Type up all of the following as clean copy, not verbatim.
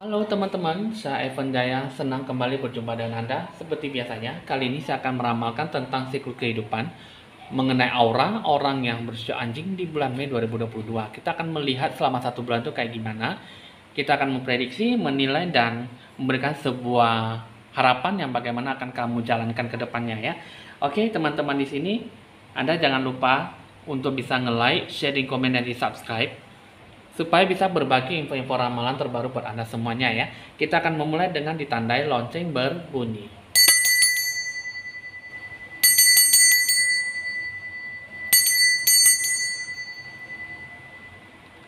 Halo teman-teman, saya Evan Jaya, senang kembali berjumpa dengan Anda. Seperti biasanya, kali ini saya akan meramalkan tentang siklus kehidupan mengenai aura orang yang berusia anjing di bulan Mei 2022. Kita akan melihat selama satu bulan itu kayak gimana. Kita akan memprediksi, menilai, dan memberikan sebuah harapan yang bagaimana akan kamu jalankan ke depannya ya. Oke teman-teman di sini, Anda jangan lupa untuk bisa nge-like, sharing, komen, dan di-subscribe supaya bisa berbagi info-info ramalan terbaru buat Anda semuanya ya. Kita akan memulai dengan ditandai lonceng berbunyi.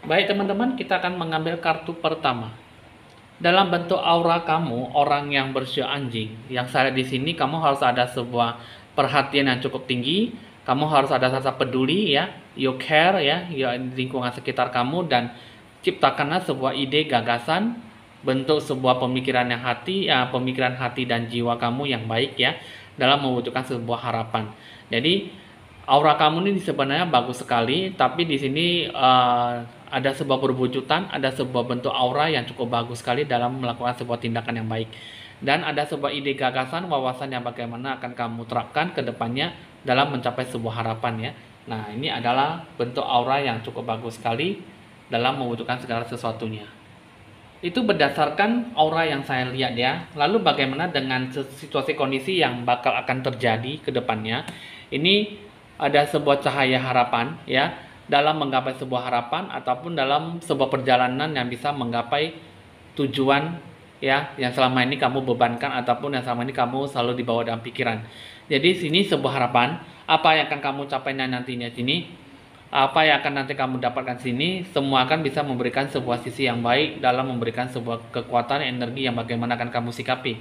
Baik teman-teman, kita akan mengambil kartu pertama. Dalam bentuk aura kamu, orang yang berusia anjing, yang saya lihat di sini kamu harus ada sebuah perhatian yang cukup tinggi, kamu harus ada rasa peduli ya, you care ya, lingkungan sekitar kamu, dan ciptakanlah sebuah ide gagasan bentuk sebuah pemikiran pemikiran hati dan jiwa kamu yang baik ya dalam mewujudkan sebuah harapan. Jadi aura kamu ini sebenarnya bagus sekali, tapi di sini ada sebuah perwujudan, ada sebuah bentuk aura yang cukup bagus sekali dalam melakukan sebuah tindakan yang baik. Dan ada sebuah ide gagasan, wawasan yang bagaimana akan kamu terapkan ke depannya dalam mencapai sebuah harapan ya. Nah, ini adalah bentuk aura yang cukup bagus sekali dalam mewujudkan segala sesuatunya. Itu berdasarkan aura yang saya lihat ya. Lalu bagaimana dengan situasi kondisi yang bakal akan terjadi ke depannya? Ini ada sebuah cahaya harapan ya dalam menggapai sebuah harapan ataupun dalam sebuah perjalanan yang bisa menggapai tujuan ya yang selama ini kamu bebankan ataupun yang selama ini kamu selalu dibawa dalam pikiran. Jadi sini sebuah harapan, apa yang akan kamu capai nantinya sini, apa yang akan nanti kamu dapatkan sini, semua akan bisa memberikan sebuah sisi yang baik dalam memberikan sebuah kekuatan energi yang bagaimana akan kamu sikapi.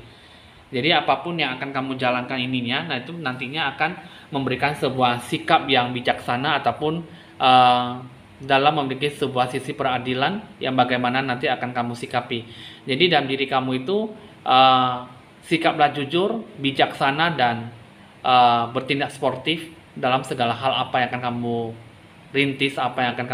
Jadi apapun yang akan kamu jalankan ininya, nah itu nantinya akan memberikan sebuah sikap yang bijaksana ataupun dalam memiliki sebuah sisi peradilan yang bagaimana nanti akan kamu sikapi. Jadi dalam diri kamu itu sikaplah jujur, bijaksana, dan bertindak sportif dalam segala hal apa yang akan kamu rintis, apa yang akan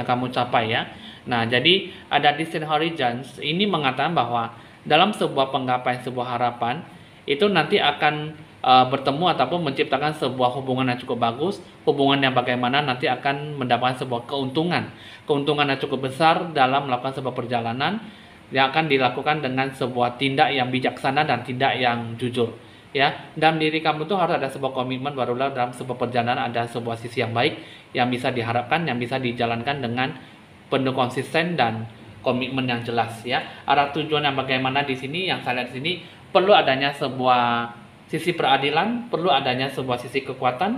kamu capai ya. Nah, jadi ada Distant Horizons ini mengatakan bahwa dalam sebuah penggapaian sebuah harapan itu nanti akan bertemu ataupun menciptakan sebuah hubungan yang cukup bagus, hubungan yang bagaimana nanti akan mendapatkan sebuah keuntungan yang cukup besar dalam melakukan sebuah perjalanan yang akan dilakukan dengan sebuah tindak yang bijaksana dan tindak yang jujur ya. Dalam diri kamu tuh harus ada sebuah komitmen, barulah dalam sebuah perjalanan ada sebuah sisi yang baik yang bisa diharapkan, yang bisa dijalankan dengan penuh konsisten dan komitmen yang jelas ya. Arah tujuan yang bagaimana di sini yang saya lihat di sini perlu adanya sebuah sisi peradilan, perlu adanya sebuah sisi kekuatan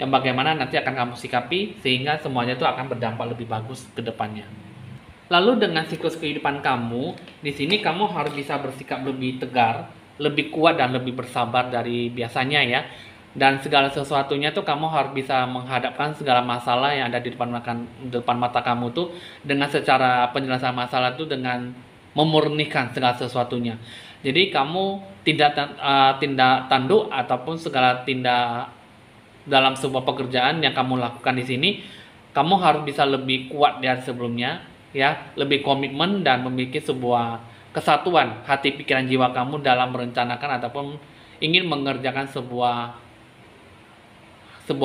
yang bagaimana nanti akan kamu sikapi sehingga semuanya itu akan berdampak lebih bagus ke depannya. Lalu dengan siklus kehidupan kamu, di sini kamu harus bisa bersikap lebih tegar, lebih kuat dan lebih bersabar dari biasanya ya. Dan segala sesuatunya tuh kamu harus bisa menghadapkan segala masalah yang ada di depan mata kamu tuh dengan secara penjelasan masalah tuh dengan memurnikan segala sesuatunya. Jadi kamu tindak tanduk ataupun segala tindak dalam sebuah pekerjaan yang kamu lakukan di sini, kamu harus bisa lebih kuat dari sebelumnya ya, lebih komitmen dan memiliki sebuah kesatuan hati pikiran jiwa kamu dalam merencanakan ataupun ingin mengerjakan sebuah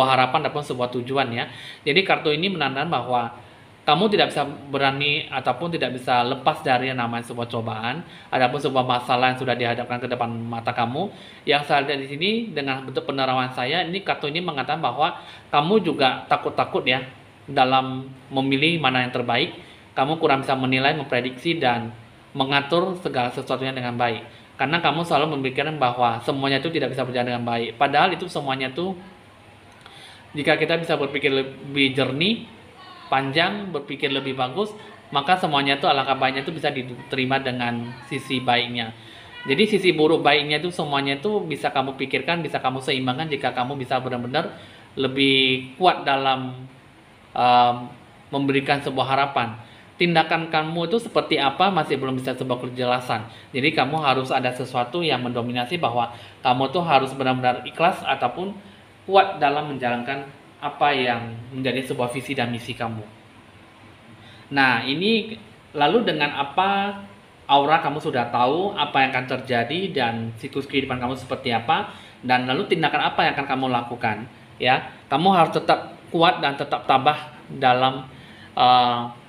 harapan ataupun sebuah tujuan ya. Jadi kartu ini menandakan bahwa kamu tidak bisa berani ataupun tidak bisa lepas dari yang namanya sebuah cobaan, adapun sebuah masalah yang sudah dihadapkan ke depan mata kamu. Yang saya lihat di sini dengan bentuk penerawan saya, ini kartu ini mengatakan bahwa kamu juga takut-takut ya dalam memilih mana yang terbaik. Kamu kurang bisa menilai, memprediksi, dan mengatur segala sesuatunya dengan baik. Karena kamu selalu memikirkan bahwa semuanya itu tidak bisa berjalan dengan baik. Padahal itu semuanya itu jika kita bisa berpikir lebih jernih, panjang, berpikir lebih bagus, maka semuanya itu alangkah baiknya itu bisa diterima dengan sisi baiknya. Jadi sisi buruk baiknya itu semuanya itu bisa kamu pikirkan, bisa kamu seimbangkan jika kamu bisa benar-benar lebih kuat dalam memberikan sebuah harapan. Tindakan kamu itu seperti apa masih belum bisa sebuah kejelasan. Jadi kamu harus ada sesuatu yang mendominasi bahwa kamu tuh harus benar-benar ikhlas ataupun kuat dalam menjalankan apa yang menjadi sebuah visi dan misi kamu. Nah, ini Lalu dengan apa aura kamu sudah tahu apa yang akan terjadi dan siklus kehidupan kamu seperti apa, dan lalu tindakan apa yang akan kamu lakukan, ya. Kamu harus tetap kuat dan tetap tabah dalam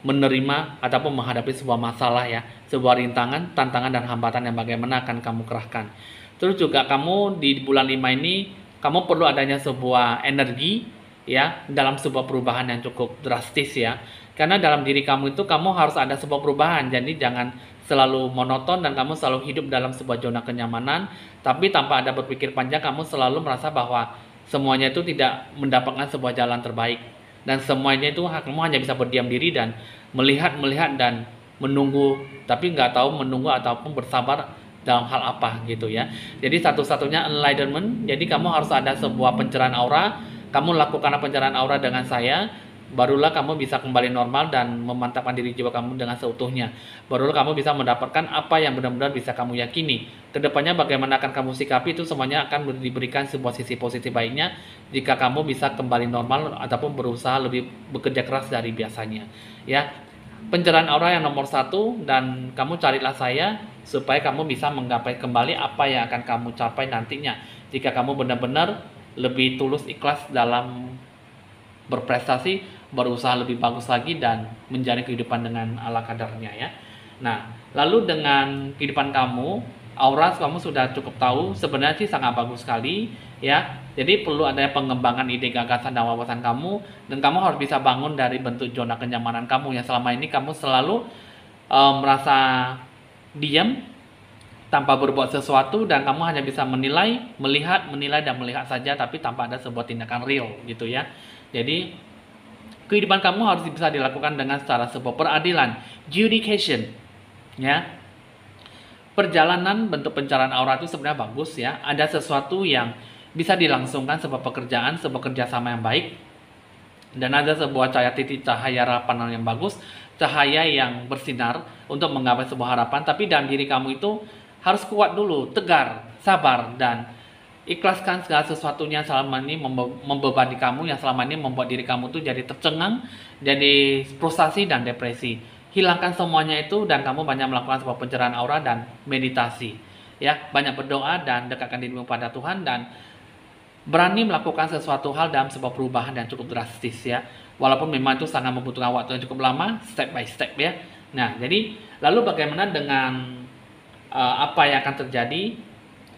menerima ataupun menghadapi sebuah masalah, ya, sebuah rintangan, tantangan dan hambatan yang bagaimana akan kamu kerahkan. Terus juga kamu di bulan 5 ini kamu perlu adanya sebuah energi, ya, dalam sebuah perubahan yang cukup drastis, ya. Karena dalam diri kamu itu kamu harus ada sebuah perubahan. Jadi jangan selalu monoton dan kamu selalu hidup dalam sebuah zona kenyamanan, tapi tanpa ada berpikir panjang kamu selalu merasa bahwa semuanya itu tidak mendapatkan sebuah jalan terbaik. Dan semuanya itu kamu hanya bisa berdiam diri dan melihat dan menunggu, tapi nggak tahu menunggu ataupun bersabar dalam hal apa gitu, ya. Jadi satu-satunya enlightenment, jadi kamu harus ada sebuah pencerahan aura. Kamu lakukan pencerahan aura dengan saya, barulah kamu bisa kembali normal dan memantapkan diri jiwa kamu dengan seutuhnya. Barulah kamu bisa mendapatkan apa yang benar-benar bisa kamu yakini. Kedepannya bagaimana akan kamu sikapi itu semuanya akan diberikan sebuah sisi positif baiknya jika kamu bisa kembali normal ataupun berusaha lebih bekerja keras dari biasanya, ya. Pencerahan aura yang nomor 1, dan kamu carilah saya supaya kamu bisa menggapai kembali apa yang akan kamu capai nantinya jika kamu benar-benar lebih tulus ikhlas dalam berprestasi, berusaha lebih bagus lagi dan menjalani kehidupan dengan ala kadarnya, ya. Nah, lalu dengan kehidupan kamu, aura kamu sudah cukup tahu, sebenarnya sih sangat bagus sekali, ya. Jadi perlu adanya pengembangan ide, gagasan dan wawasan kamu, dan kamu harus bisa bangun dari bentuk zona kenyamanan kamu yang selama ini kamu selalu merasa diam tanpa berbuat sesuatu, dan kamu hanya bisa menilai, menilai dan melihat saja, tapi tanpa ada sebuah tindakan real gitu, ya. Jadi kehidupan kamu harus bisa dilakukan dengan secara sebuah peradilan, judication, ya. Perjalanan bentuk pencerahan aura itu sebenarnya bagus, ya. Ada sesuatu yang bisa dilangsungkan, sebuah pekerjaan, sebuah kerjasama yang baik, dan ada sebuah cahaya titik cahaya harapan yang bagus, cahaya yang bersinar untuk menggapai sebuah harapan. Tapi dalam diri kamu itu harus kuat dulu, tegar, sabar, dan ikhlaskan segala sesuatunya selama ini membebani kamu, yang selama ini membuat diri kamu tuh jadi tercengang, jadi frustasi dan depresi. Hilangkan semuanya itu dan kamu banyak melakukan sebuah pencerahan aura dan meditasi, ya. Banyak berdoa dan dekatkan dirimu pada Tuhan, dan berani melakukan sesuatu hal dalam sebuah perubahan yang cukup drastis, ya. Walaupun memang itu sangat membutuhkan waktu yang cukup lama, step by step, ya. Nah, jadi lalu bagaimana dengan apa yang akan terjadi,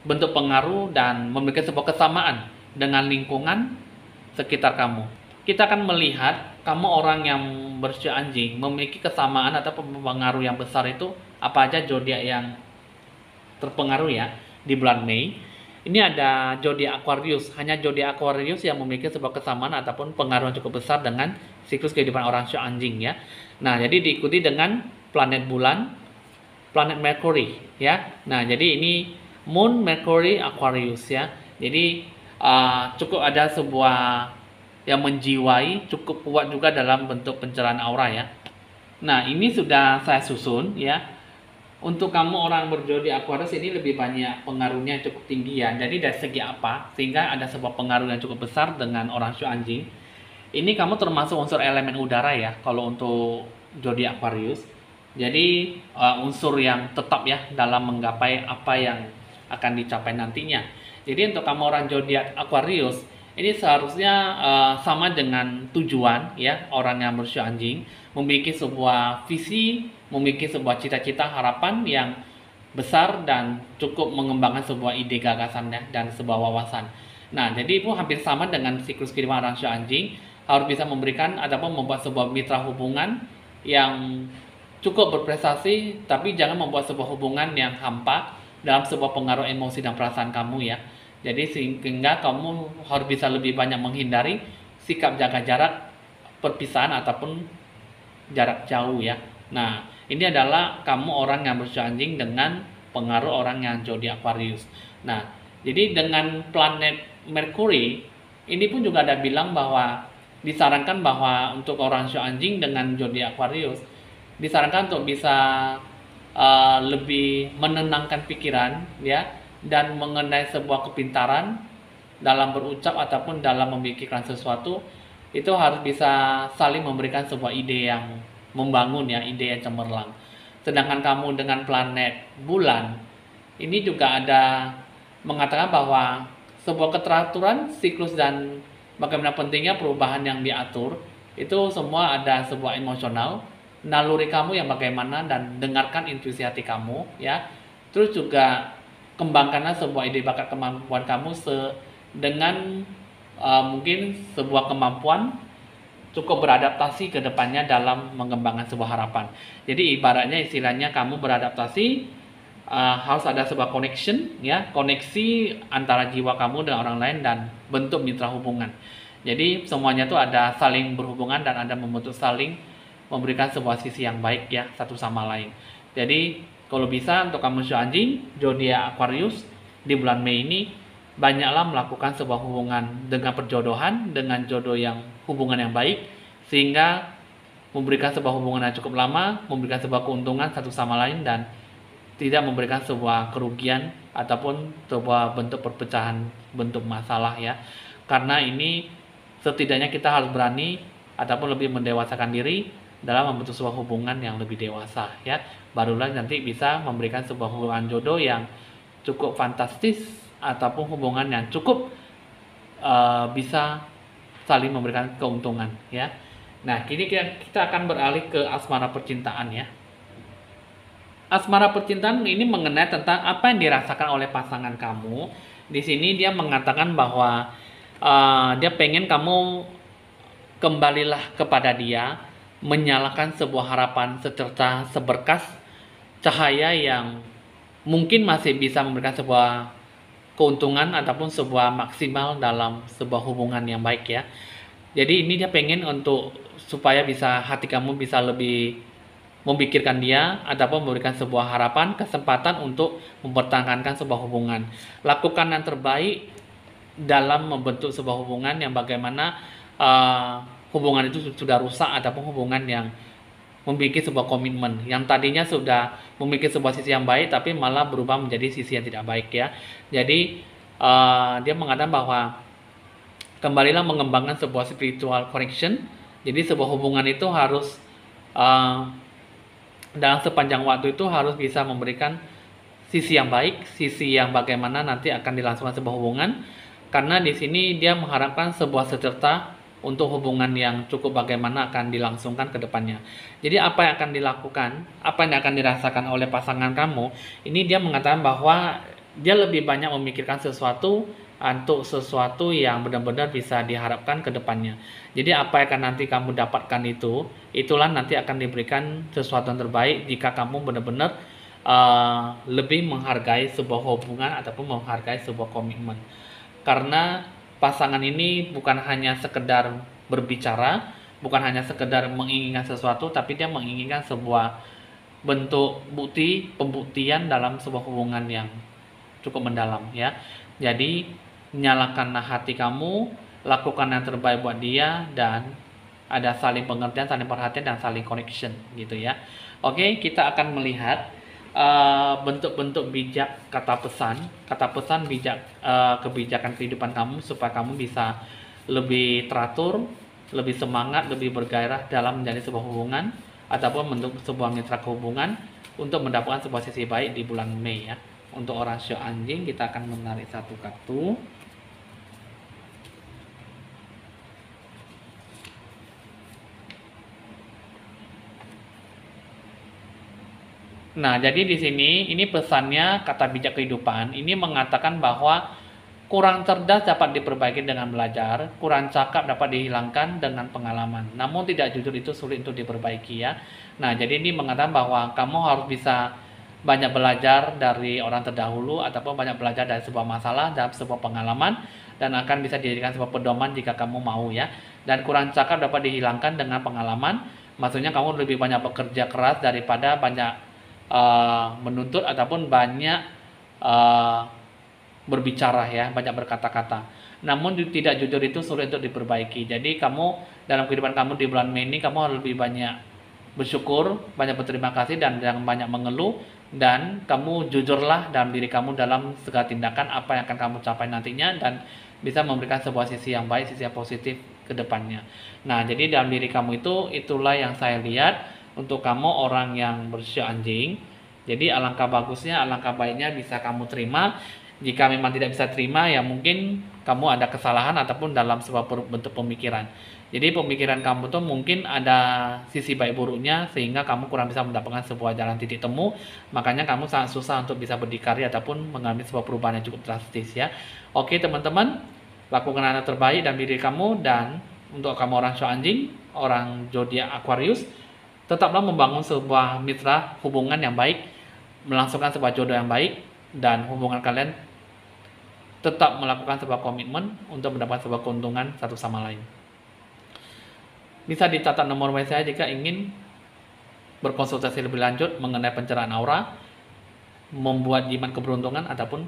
bentuk pengaruh dan memiliki sebuah kesamaan dengan lingkungan sekitar kamu. Kita akan melihat kamu orang yang bersio anjing memiliki kesamaan atau pengaruh yang besar itu apa aja zodiak yang terpengaruh, ya, di bulan Mei. Ini ada zodiak Aquarius. Hanya zodiak Aquarius yang memiliki sebuah kesamaan ataupun pengaruh yang cukup besar dengan siklus kehidupan orang sio anjing, ya. Nah, jadi diikuti dengan planet bulan, planet Mercury, ya. Nah, jadi ini Moon Mercury Aquarius, ya. Jadi cukup ada sebuah yang menjiwai, cukup kuat juga dalam bentuk pencerahan aura, ya. Nah, ini sudah saya susun, ya. Untuk kamu orang berzodiak Aquarius ini lebih banyak pengaruhnya yang cukup tinggi, ya. Jadi dari segi apa? Sehingga ada sebuah pengaruh yang cukup besar dengan orang sio anjing. Ini kamu termasuk unsur elemen udara, ya, kalau untuk zodiak Aquarius. Jadi unsur yang tetap, ya, dalam menggapai apa yang akan dicapai nantinya. Jadi untuk kamu orang zodiak Aquarius ini seharusnya sama dengan tujuan, ya, orang yang bersio anjing, memiliki sebuah visi, memiliki sebuah cita-cita, harapan yang besar dan cukup mengembangkan sebuah ide, gagasan, ya, dan sebuah wawasan. Nah, jadi itu hampir sama dengan siklus kehidupan orang sio anjing, harus bisa memberikan ataupun membuat sebuah mitra hubungan yang cukup berprestasi, tapi jangan membuat sebuah hubungan yang hampa dalam sebuah pengaruh emosi dan perasaan kamu, ya. Jadi sehingga kamu harus bisa lebih banyak menghindari sikap jaga jarak, perpisahan ataupun jarak jauh, ya. Nah, ini adalah kamu orang yang bersio anjing dengan pengaruh orang yang zodiak Aquarius. Nah, jadi dengan planet Mercury ini pun juga ada bilang bahwa disarankan bahwa untuk orang sio anjing dengan zodiak Aquarius disarankan untuk bisa lebih menenangkan pikiran, ya, dan mengenai sebuah kepintaran dalam berucap ataupun dalam memikirkan sesuatu. Itu harus bisa saling memberikan sebuah ide yang membangun ya ide yang cemerlang. Sedangkan kamu dengan planet bulan, ini juga ada mengatakan bahwa sebuah keteraturan siklus dan bagaimana pentingnya perubahan yang diatur, itu semua ada sebuah emosional, naluri kamu yang bagaimana, dan dengarkan intuisi hati kamu ya. Terus juga kembangkanlah sebuah ide bakat kemampuan kamu dengan mungkin sebuah kemampuan cukup beradaptasi ke depannya dalam mengembangkan sebuah harapan. Jadi ibaratnya istilahnya kamu beradaptasi, harus ada sebuah connection ya, koneksi antara jiwa kamu dengan orang lain dan bentuk mitra hubungan. Jadi semuanya itu ada saling berhubungan dan ada membentuk saling memberikan sebuah sisi yang baik ya satu sama lain. Jadi kalau bisa untuk kamu sio anjing, zodiak Aquarius di bulan Mei ini banyaklah melakukan sebuah hubungan dengan perjodohan, dengan jodoh yang hubungan yang baik, sehingga memberikan sebuah hubungan yang cukup lama, memberikan sebuah keuntungan satu sama lain, dan tidak memberikan sebuah kerugian ataupun sebuah bentuk perpecahan, bentuk masalah ya. Karena ini setidaknya kita harus berani ataupun lebih mendewasakan diri dalam membentuk sebuah hubungan yang lebih dewasa ya. Barulah nanti bisa memberikan sebuah hubungan jodoh yang cukup fantastis ataupun hubungan yang cukup bisa saling memberikan keuntungan ya. Nah, kini kita akan beralih ke asmara percintaan ya. Asmara percintaan ini mengenai tentang apa yang dirasakan oleh pasangan kamu. Di sini dia mengatakan bahwa dia pengen kamu kembalilah kepada dia, menyalakan sebuah harapan secerca seberkas cahaya yang mungkin masih bisa memberikan sebuah keuntungan ataupun sebuah maksimal dalam sebuah hubungan yang baik ya. Jadi ini dia pengen untuk supaya bisa hati kamu bisa lebih memikirkan dia ataupun memberikan sebuah harapan, kesempatan untuk mempertahankan sebuah hubungan. Lakukan yang terbaik dalam membentuk sebuah hubungan yang bagaimana hubungan itu sudah rusak ataupun hubungan yang memiliki sebuah komitmen yang tadinya sudah memiliki sebuah sisi yang baik tapi malah berubah menjadi sisi yang tidak baik ya. Jadi dia mengatakan bahwa kembalilah mengembangkan sebuah spiritual connection. Jadi sebuah hubungan itu harus dalam sepanjang waktu itu harus bisa memberikan sisi yang baik, sisi yang bagaimana nanti akan dilangsungkan sebuah hubungan. Karena di sini dia mengharapkan sebuah secerca untuk hubungan yang cukup bagaimana akan dilangsungkan ke depannya. Jadi apa yang akan dilakukan, apa yang akan dirasakan oleh pasangan kamu, ini dia mengatakan bahwa dia lebih banyak memikirkan sesuatu untuk sesuatu yang benar-benar bisa diharapkan ke depannya. Jadi apa yang akan nanti kamu dapatkan itulah nanti akan diberikan sesuatu yang terbaik jika kamu benar-benar lebih menghargai sebuah hubungan ataupun menghargai sebuah komitmen. Karena pasangan ini bukan hanya sekedar berbicara, bukan hanya sekedar menginginkan sesuatu, tapi dia menginginkan sebuah bentuk pembuktian dalam sebuah hubungan yang cukup mendalam ya. Jadi nyalakanlah hati kamu, lakukan yang terbaik buat dia, dan ada saling pengertian, saling perhatian, dan saling connection gitu ya. Oke, kita akan melihat bentuk-bentuk bijak kata pesan bijak kebijakan kehidupan kamu supaya kamu bisa lebih teratur, lebih semangat, lebih bergairah dalam menjadi sebuah hubungan ataupun bentuk sebuah mitra hubungan untuk mendapatkan sebuah sisi baik di bulan Mei ya. Untuk orang sio anjing kita akan menarik satu kartu. Nah, jadi di sini ini pesannya kata bijak kehidupan. Ini mengatakan bahwa kurang cerdas dapat diperbaiki dengan belajar, kurang cakap dapat dihilangkan dengan pengalaman. Namun tidak jujur itu sulit untuk diperbaiki ya. Nah, jadi ini mengatakan bahwa kamu harus bisa banyak belajar dari orang terdahulu ataupun banyak belajar dari sebuah masalah dan sebuah pengalaman dan akan bisa dijadikan sebuah pedoman jika kamu mau ya. Dan kurang cakap dapat dihilangkan dengan pengalaman. Maksudnya kamu lebih banyak bekerja keras daripada banyak menuntut ataupun banyak berbicara ya, banyak berkata-kata. Namun tidak jujur itu sulit untuk diperbaiki. Jadi kamu dalam kehidupan kamu di bulan Mei ini kamu harus lebih banyak bersyukur, banyak berterima kasih, dan jangan banyak mengeluh, dan kamu jujurlah dalam diri kamu dalam segala tindakan apa yang akan kamu capai nantinya dan bisa memberikan sebuah sisi yang baik, sisi yang positif ke depannya. Nah, jadi dalam diri kamu itulah yang saya lihat untuk kamu orang yang bersio anjing. Jadi alangkah bagusnya, alangkah baiknya bisa kamu terima. Jika memang tidak bisa terima, ya mungkin kamu ada kesalahan ataupun dalam sebuah bentuk pemikiran. Jadi pemikiran kamu tuh mungkin ada sisi baik buruknya sehingga kamu kurang bisa mendapatkan sebuah jalan titik temu. Makanya kamu sangat susah untuk bisa berdikari ataupun mengambil sebuah perubahan yang cukup drastis ya. Oke teman-teman, lakukan yang terbaik dalam diri kamu, dan untuk kamu orang show anjing, orang zodiak Aquarius, tetaplah membangun sebuah mitra hubungan yang baik, melangsungkan sebuah jodoh yang baik, dan hubungan kalian tetap melakukan sebuah komitmen untuk mendapatkan sebuah keuntungan satu sama lain. Bisa dicatat nomor WA saya jika ingin berkonsultasi lebih lanjut mengenai pencerahan aura, membuat jimat keberuntungan, ataupun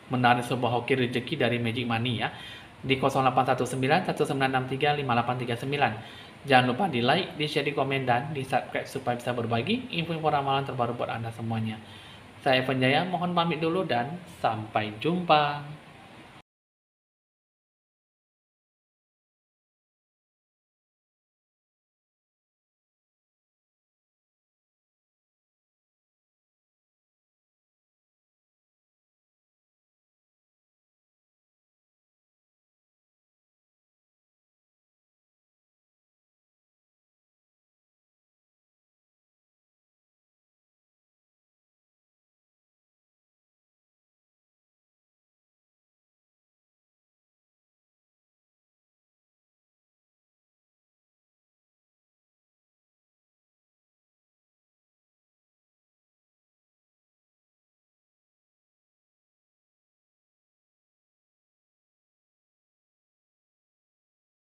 menarik sebuah hoki rezeki dari Magic Money ya. Di 0819 1963 5839. Jangan lupa di like, di share, di komen, dan di subscribe supaya bisa berbagi info-info ramalan terbaru buat Anda semuanya. Saya Evan Jaya, mohon pamit dulu dan sampai jumpa.